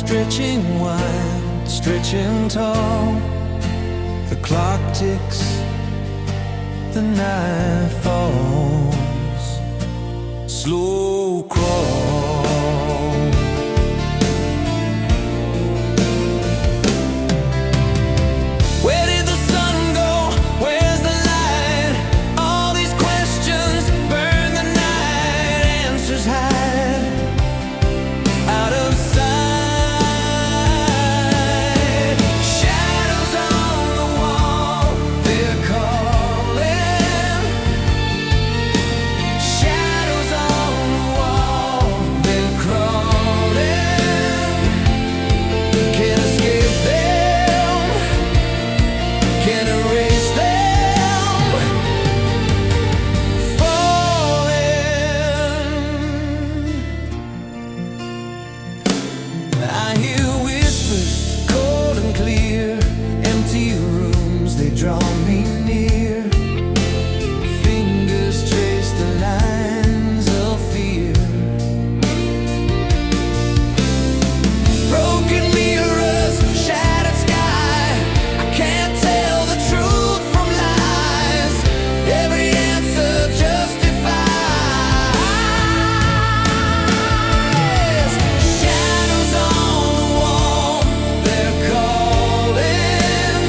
stretching wide, stretching tall. The clock ticks, the night falls. Slow crawl. Where did the sun go? Where's the light? All these questions burn the night. Answers hide out of sight. Shadows on the wall, they're calling. Shadows on the wall, they're crawling. Can't escape them, can't erase them. Falling. I hear whispers, cold and clear. Empty rooms, they draw me near. Fingers trace the lines of fear. Broken mirrors, shattered sky. I can't tell the truth from lies. Every answer justifies. Shadows on the wall, they're calling.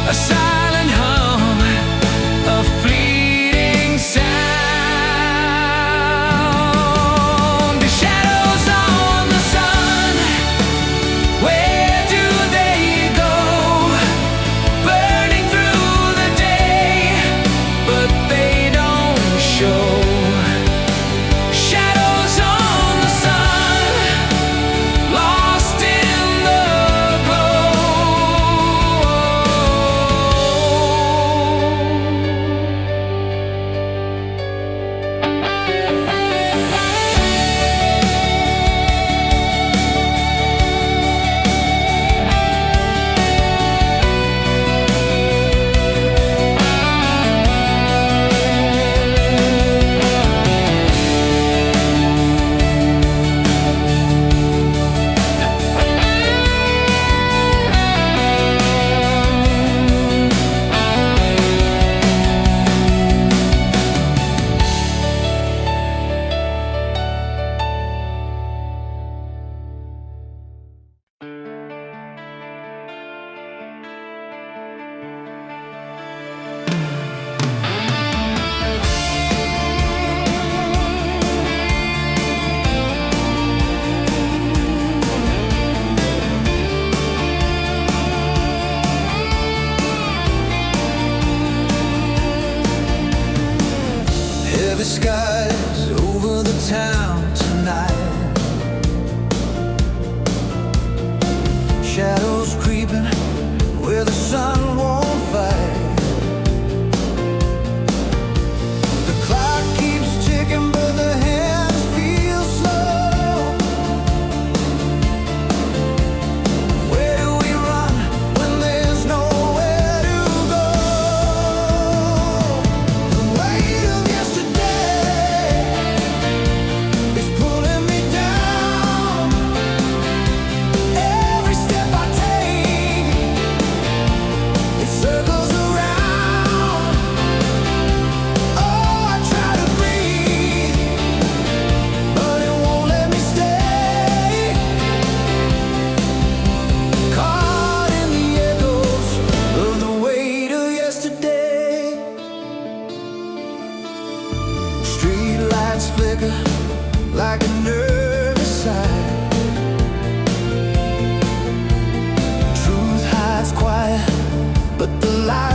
a silent hum, a fleeting sound. The shadows on the sun, where do they go? Burning through the day, but they don't show. Shadows on the sun, lost in the heavy skies over the town tonight. Shadows creeping where the sun won't fight. The clock keeps ticking, but the hands feel slow. Where do we run when there's nowhere to go? The weight of yesterday is pulling me down. Every step I take, it circles around. Oh, I try to breathe, but it won't let me stay. Caught in the echoes of the weight of yesterday. Street lights flicker like a nervous sigh. Truth hides quiet, but the light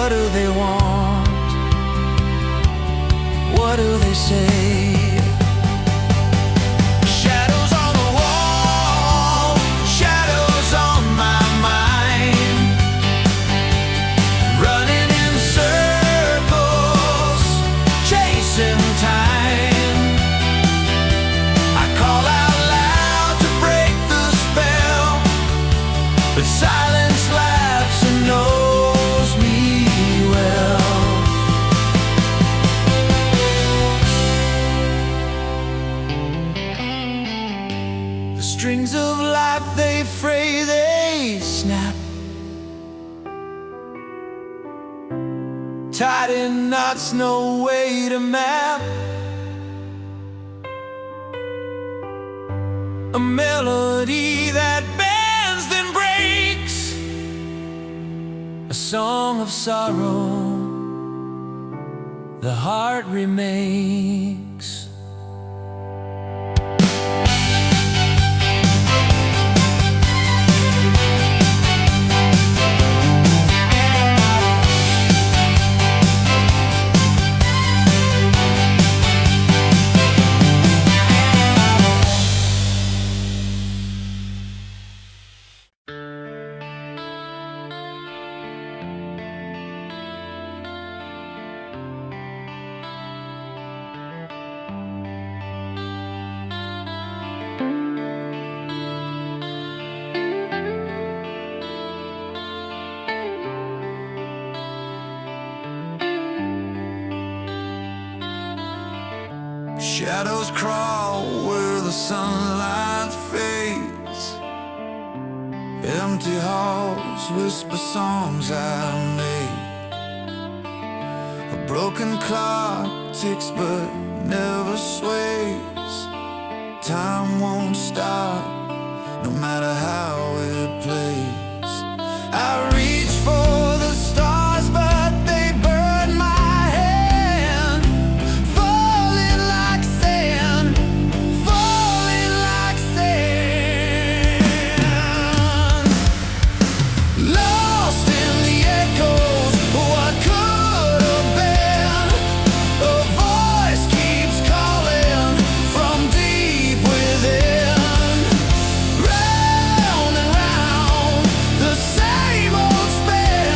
What do they want? What do they say? Shadows on the wall, shadows on my mind, running in circles, chasing time. I call out loud to break the spell, but silence laughs and knows me well. The strings of life, they fray, they snap, tied in knots, no way to map. A melody that bends then breaks, a song of sorrow the heart remakes. Shadows crawl where the sunlight fades. Empty halls whisper songs I made. A broken clock ticks but never sways. Time won't stop, no matter how it plays. I reach for the stars, but they burn my hand. Falling like sand, falling like sand. Lost in the echoes, what could have been. A voice keeps calling from deep within. Round and round, the same old spell.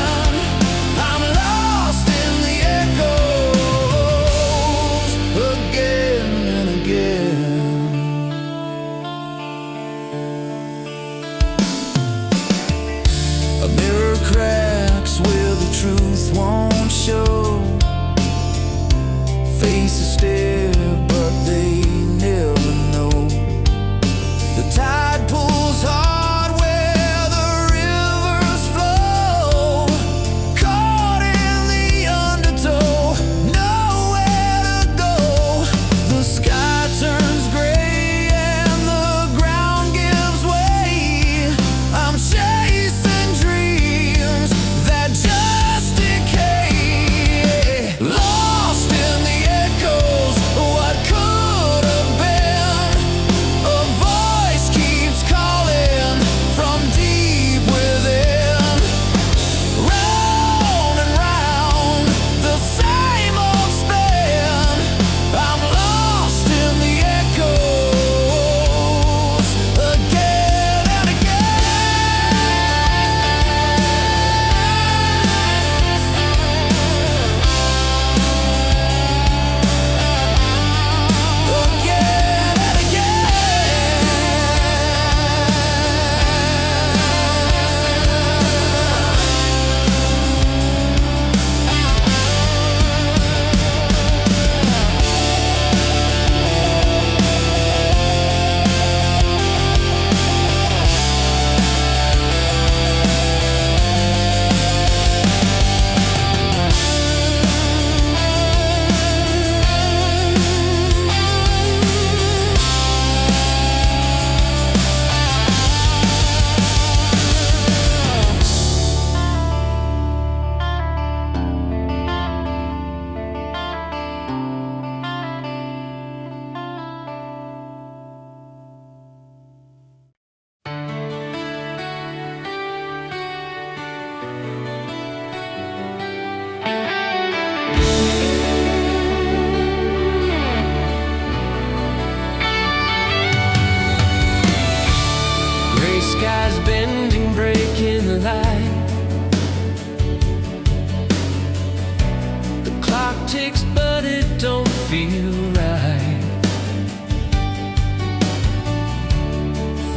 ticks, but it don't feel right.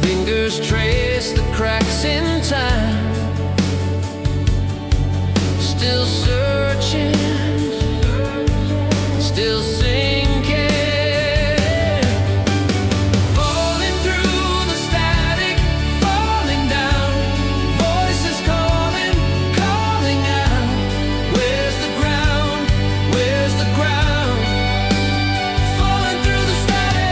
Fingers trace the cracks in time, still searching, still sinking. Falling through the static, falling down. Voices calling, calling out. Where's the ground? Where's the ground? Falling through the static.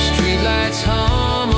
Streetlights hum a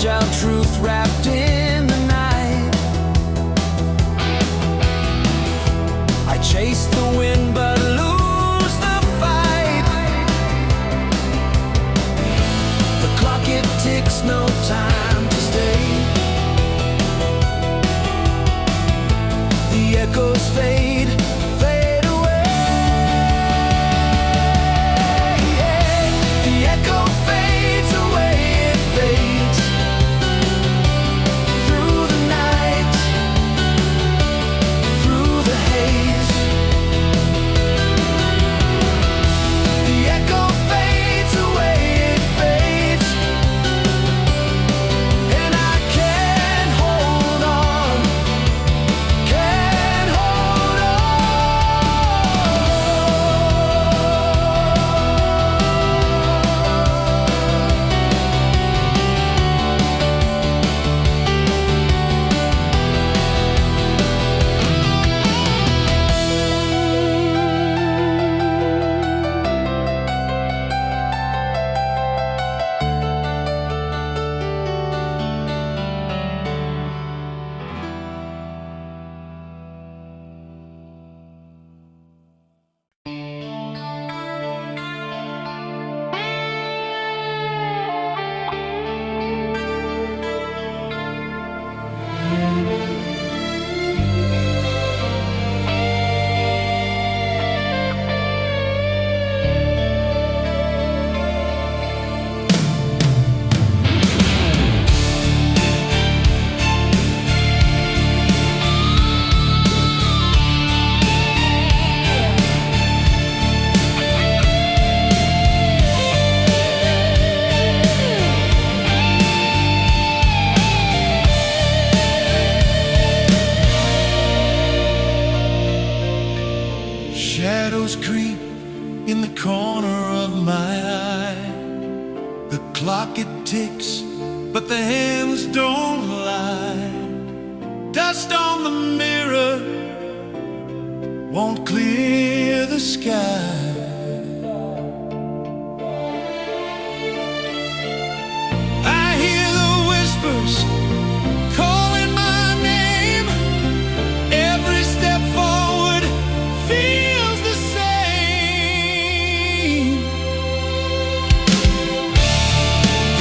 fragile truth wrapped in the night. I chase the wind but lose the fight. The clock it ticks, no time to stay. The echoes fade, fade away. The echo fades away, it fades through the night, through the haze. The echo fades away, it fades, and I can't hold on, can't hold on. Shadows creep in the corner of my eye. The clock it ticks, but the hands don't lie. Dust on the mirror won't clear the sky. I hear the whispers calling my name. Every step forward feels the same.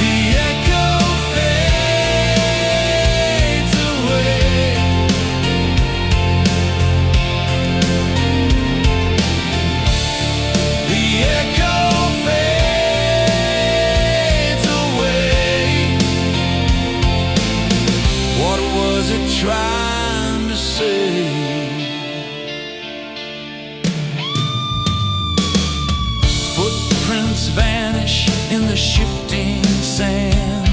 The echo fades away. The echo fades away. What was it trying to say? Footprints vanish in the shifting sand.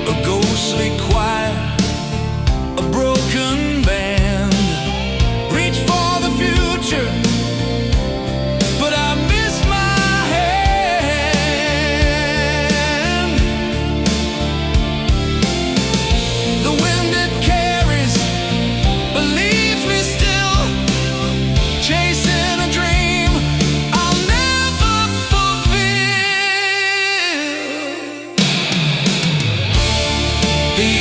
A ghostly choir, a broken band. Reach for the future, but I miss my hand. The wind it carries believes me still, chasing a dream I'll never fulfill. The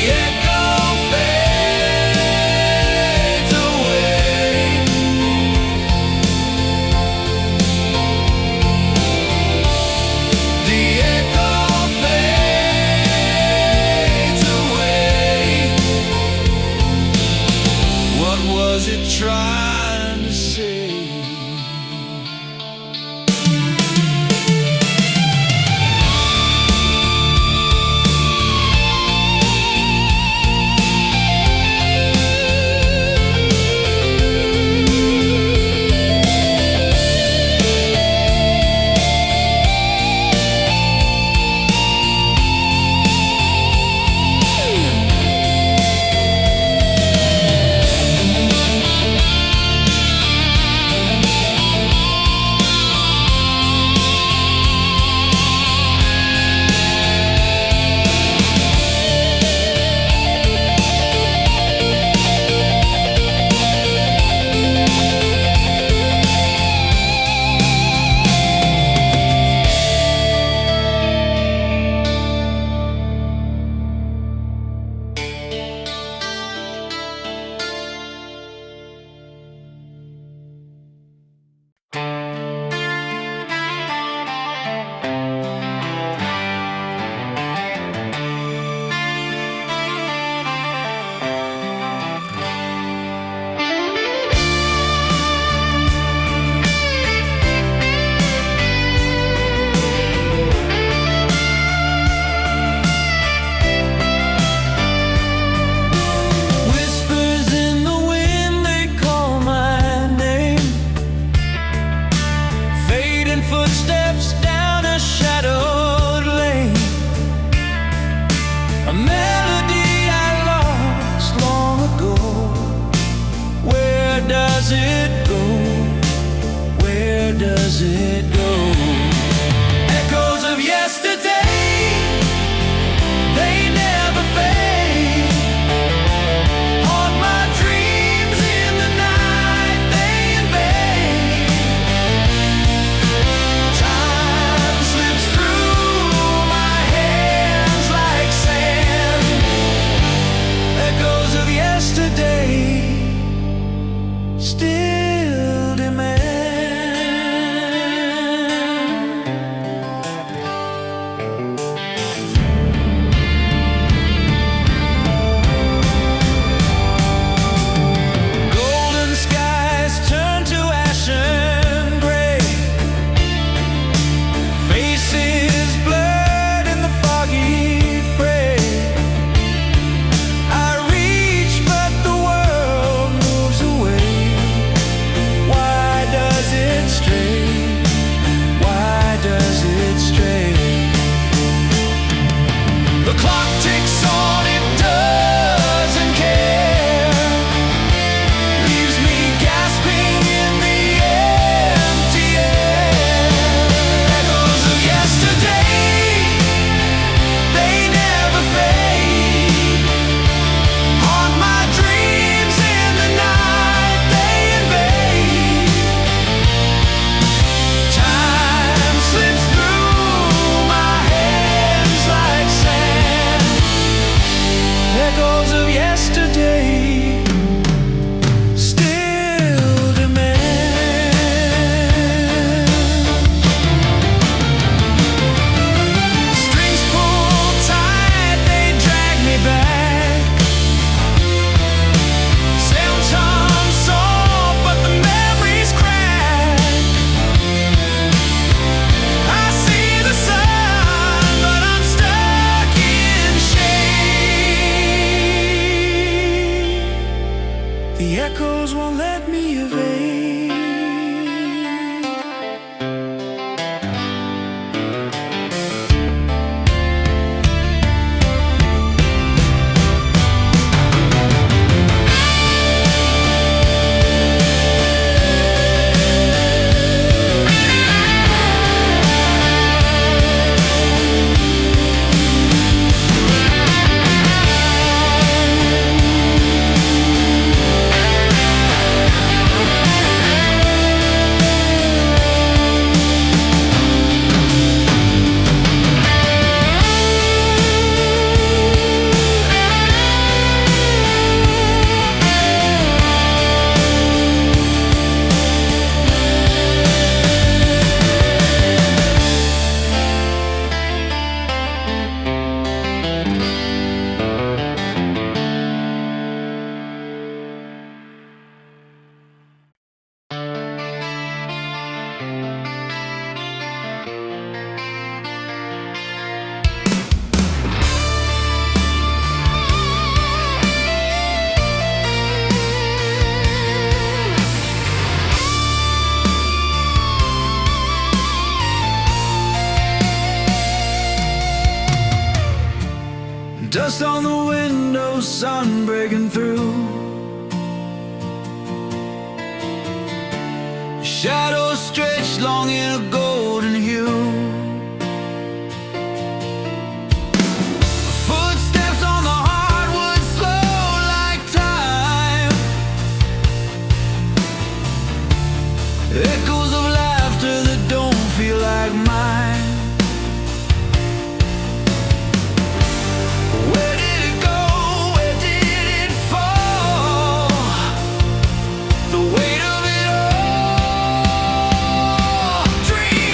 does it go? Where does it go? Echoes of yesterday, they never fade. Haunt my dreams in the night they invade. Time slips through my hands like sand. Echoes of yesterday still demand. Golden skies turn to ashen gray. Faces blurred in the foggy fray. I reach, but the world moves away. Why does it stray? Why does it stray? The clock ticks on, it doesn't care. Leaves me gasping in the empty air. Echoes of yesterday, they never fade. Haunt my dreams in the night they invade. Time slips through my hands like sand. Echoes of yesterday still demand. Strings pull tight, they drag me back. Sounds hum soft, but the memories crack. I see the sun, but I'm stuck in shade. The echoes won't let me evade. Dust on the window, sun breaking through. Shadows stretch long in a golden hue. Footsteps on the hardwood, slow like time. Echoes of laughter that don't feel like mine. Where did it go? Where did it fall? The weight of it all. Dreams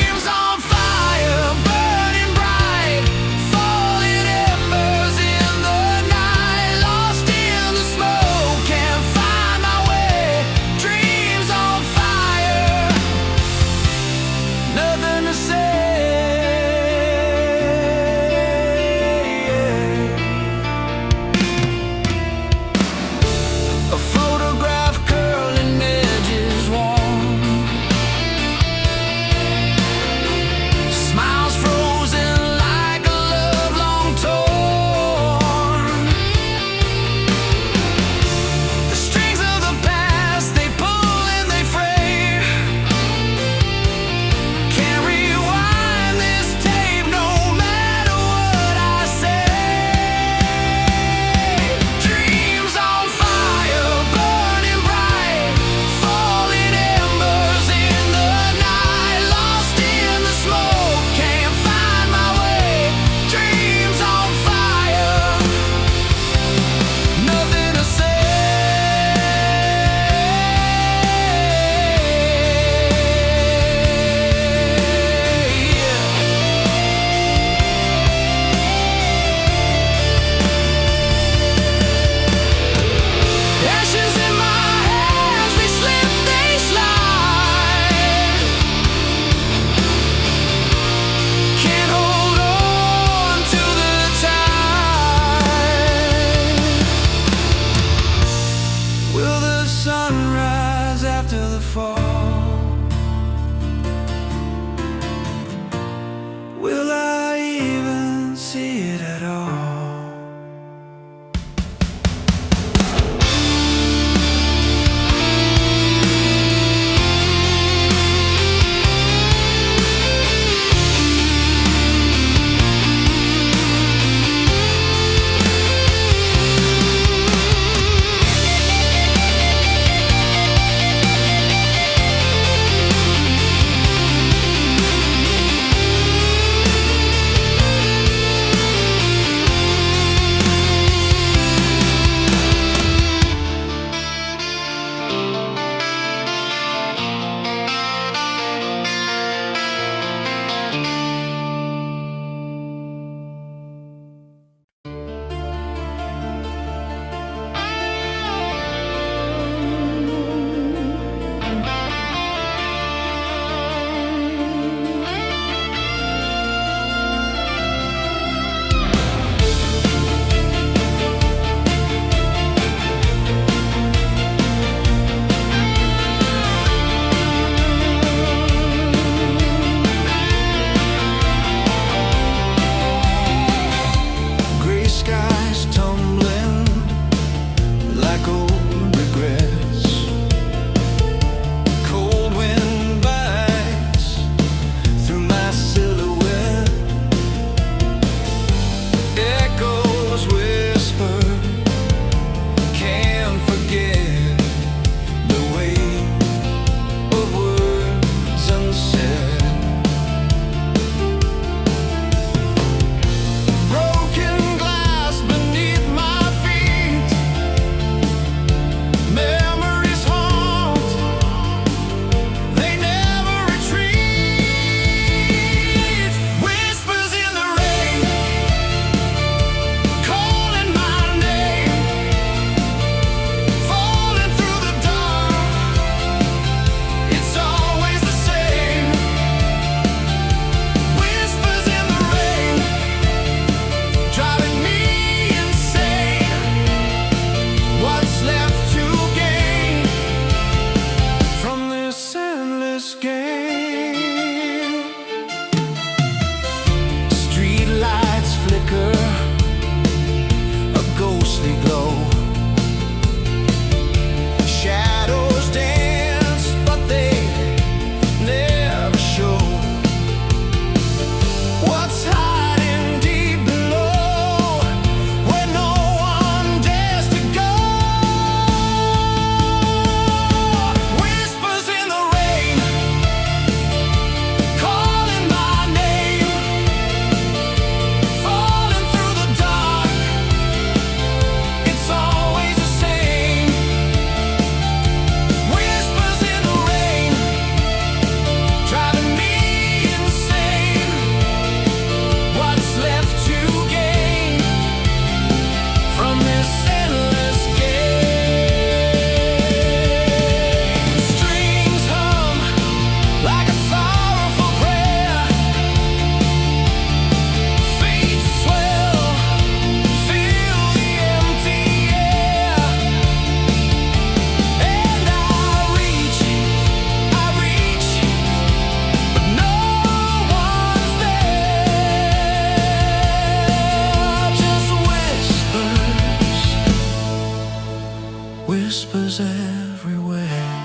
whispers everywhere.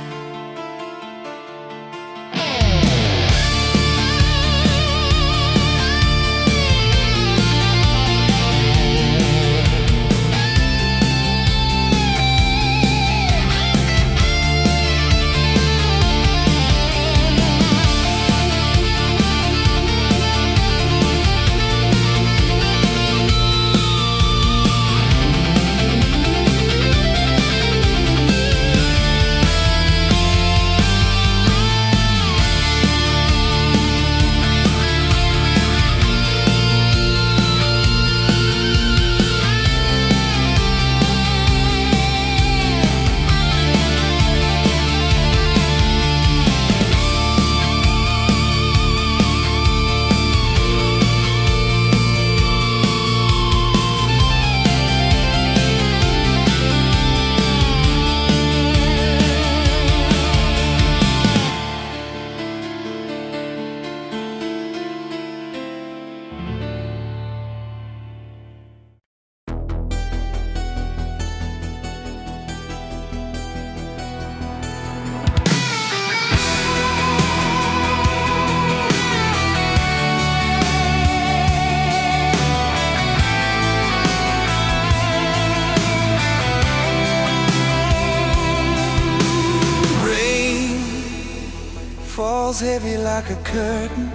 Falls heavy like a curtain,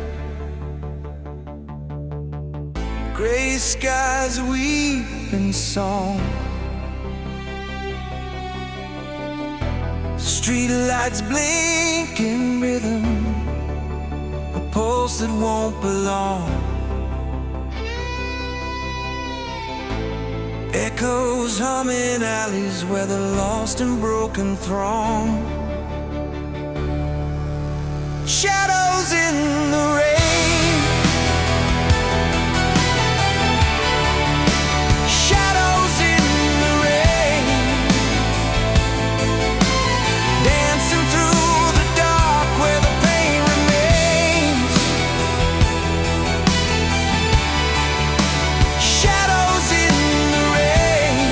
gray skies weeping song, street lights blinking rhythm, a pulse that won't belong, echoes humming alleys where the lost and broken throng. Shadows in the rain, shadows in the rain, dancing through the dark where the pain remains. Shadows in the rain,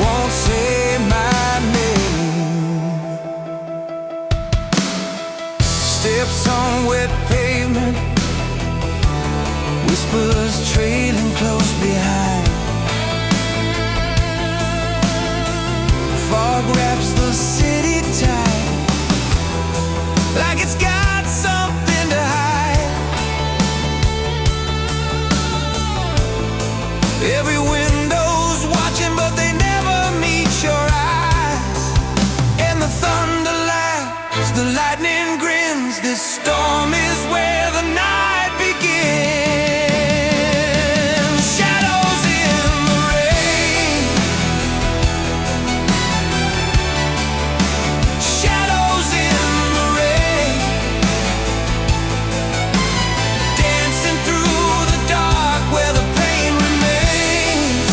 won't say my name. Steps on wet pavement, whispers trailing close behind. Fog wraps the city tight, like it's got something to hide. Every window's watching, but they never meet your eyes. And the thunder laughs, the lightning grins. This storm is where the night begins. Shadows in the rain, shadows in the rain, dancing through the dark where the pain remains.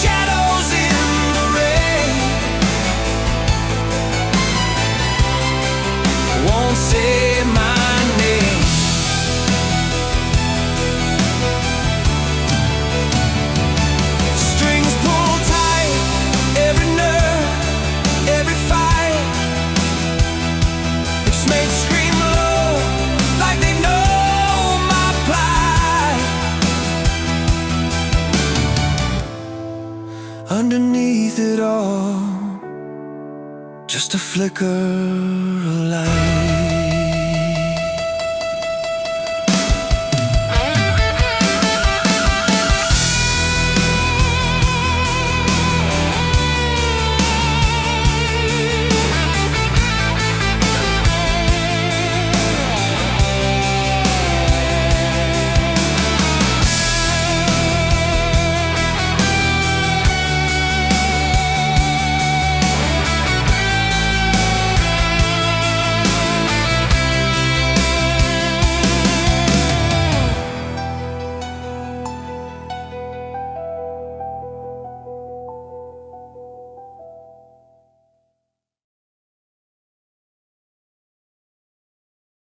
Shadows in the rain, won't say my name. Strings pull tight, every nerve, every fight. It's made scream low, like they know my plight. Underneath it all, just a flicker